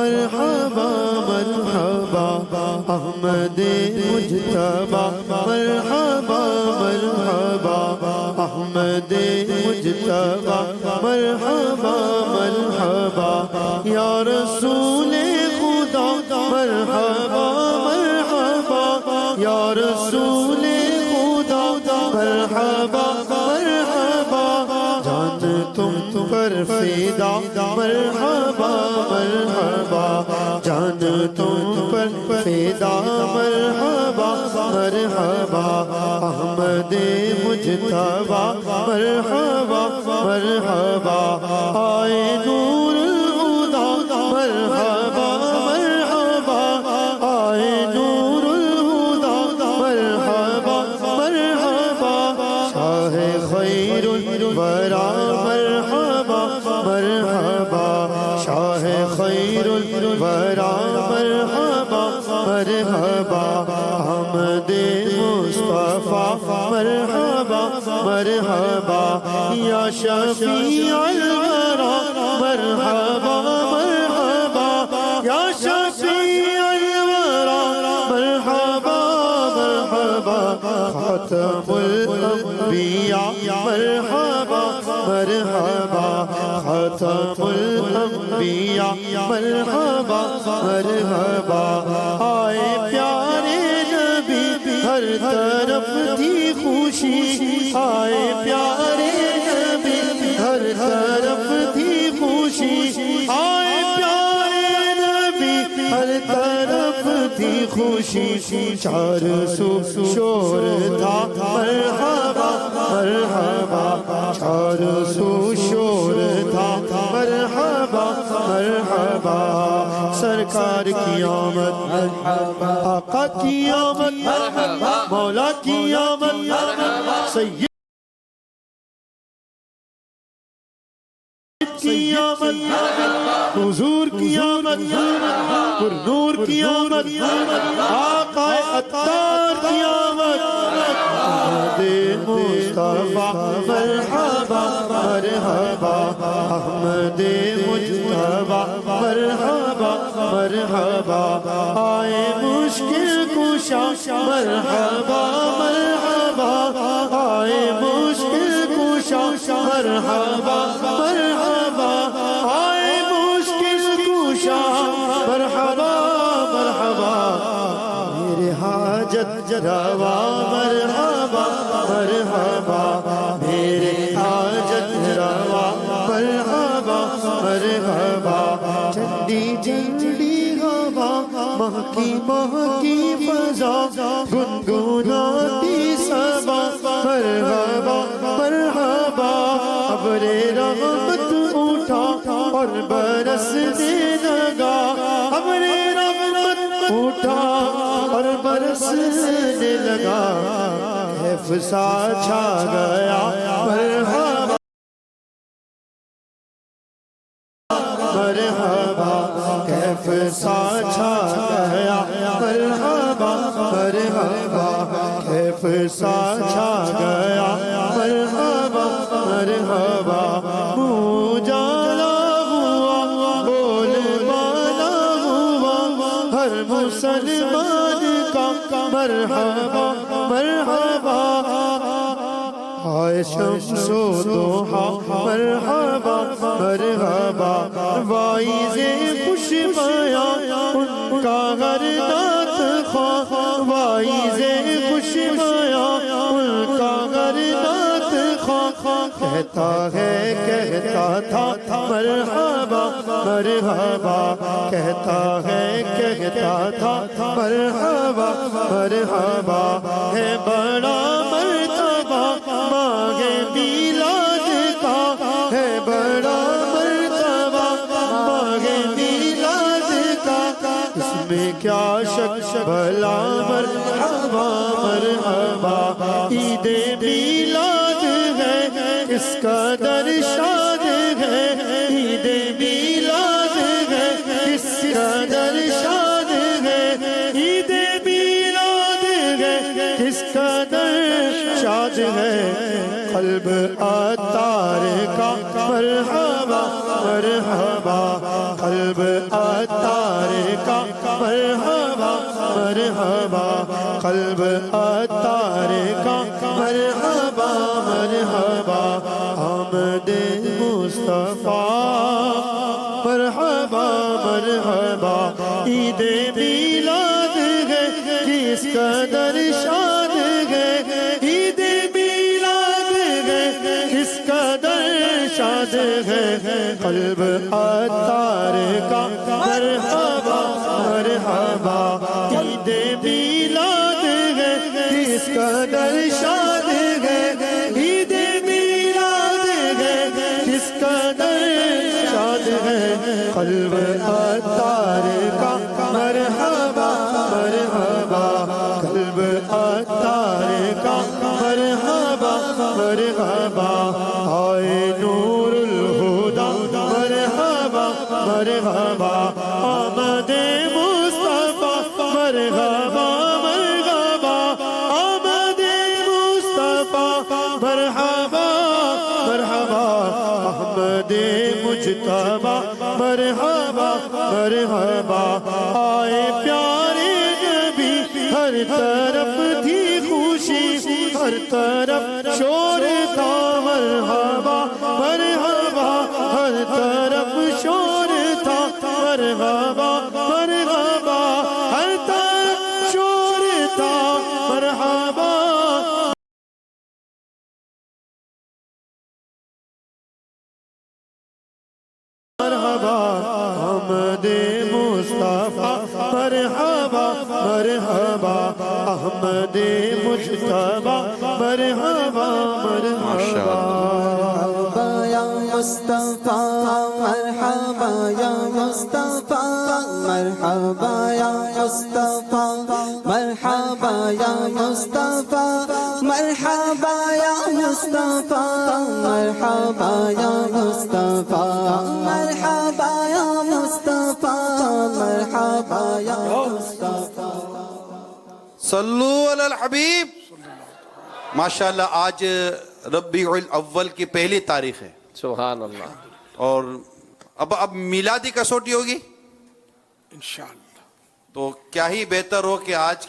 مرحبا مرحبا احمد مجتبی مرحبا مرحبا احمد مجتبی مرحبا مرحبا یا رسول خدا مرحبا مرحبا یا رسول خدا مرحبا مرحبا جان تم پر فدا مرحبا مرحبا جان تم پر فدا مرحبا مرحبا احمد مجتبی مرحبا مرحبا آئے نور الہدی مرحبا مرحبا آئے نور الہدی مرحبا مرحبا شاہ خیر الورا مرحبا مرحبا شاہ خیر الورا مرحبا مرحبا احمد مصطفیٰ مرحبا مرحبا یا شفیع الورا مرحبا مرحبا یا شفیع الورا مرحبا مرحبا خاتم الانبیاء مرحبا مرحبا خاتم الانبیاء مرحبا مرحبا آئے پیارے نبی ہر طرف تھی خوشی آئے پیارے نبی ہر طرف تھی خوشی آئے پیارے نبی ہر طرف تھی خوشی چار سو شور تھا مرحبا مرحبا چار سو شور تھا مرحبا مرحبا سرکار کی آمد آقا کی آمد مولا کی آمد سید کی آمد حضور کی آمد پر نور کی آمد آقا عطار کی آمد احمد مصطفیٰ مرحبا مرحبا احمد مجتبی مرحبا مرحبا آئے مشکل کشا مرحبا مرحبا آئے مشکل کشا مرحبا مرحبا آئے مشکل کشا مرحبا مرحبا میرے حاجت روا مرحبا مرحبا میرے حاجت روا مرحبا مرحبا ٹھنڈی ٹھنڈی ہوا مہکی مہکی فضا گنگناتی صبا مرحبا مرحبا ابر رحمت اٹھا اور برسنے لگا ابر رحمت اٹھا اور برسنے لگا کیف سا چھا گیا مرحبا مرحبا کیف سا چھا گیا مرحبا مرحبا کیف سا چھا گیا مرحبا مرحبا اجالا ہوا بول بالا ہوا ہر مسلمان کا مرحبا مرحبا آئے شمس و ضحا مرحبا مرحبا وائز خوش مایا ان کا ہر نعت خواہ وائز خوش مایا ان کا ہر نعت خواہ کہتا ہے کہتا تھا مرحبا مرحبا کہتا ہے کہتا تھا مرحبا مرحبا ہے بڑا مرتبہ مانگے میلاد کا ہے بڑا مرتبہ مانگے میلاد کا اس میں کیا شک بھلا مرحبا مرحبا عید میلاد ہے اس کا در شاد ہے عید میلاد ہے اس کا در شاد ہے عید میلاد ہے اس کا در شاد ہے قلب عطار کا مرحبا مرحبا قلب عطار کا مرحبا مرحبا قلب عطار کا مرحبا مرحبا آمد مصطفیٰ مرحبا مرحبا عید میلاد ہے کس قدر شاد ہے عید میلاد ہے کس قدر شاد ہے قلب عطار کا مرحبا مرحبا عید میلاد ہے کس قدر شاد ہے عید میلاد ہے کس قدر شاد ہے قلب عطار کا مرحبا مرحبا قلب عطار کا مرحبا مرحبا آئے نور الہدا مرحبا مرحبا آمد مصطفیٰ مرحبا مرحبا آمد مصطفیٰ مرحبا مرحبا احمد مجتبی مرحبا مرحبا آئے پیارے نبی ہر طرف تھی خوشی ہر طرف شور تھا مرحبا مرحبا ہر طرف شور تھا مرحبا مرحبا ہر طرف شور تھا مرحبا مرحبا آمد مصطفیٰ مرحبا مرحبا احمد مجتبی مرحبا مرحبا یا مصطفیٰ مرحبا یا مصطفیٰ مرحبا یا مصطفیٰ مرحبا یا مصطفیٰ مرحبا یا مصطفیٰ مرحبا یا مصطفیٰ مرحبا یا مصطفیٰ مرحبا یا مصطفیٰ صلو علی الحبیب. ماشاءاللہ آج ربیع الاول کی پہلی تاریخ ہے سبحان اللہ. اور اب میلادی کسوٹی ہوگی انشاءاللہ. تو کیا ہی بہتر ہو کہ آج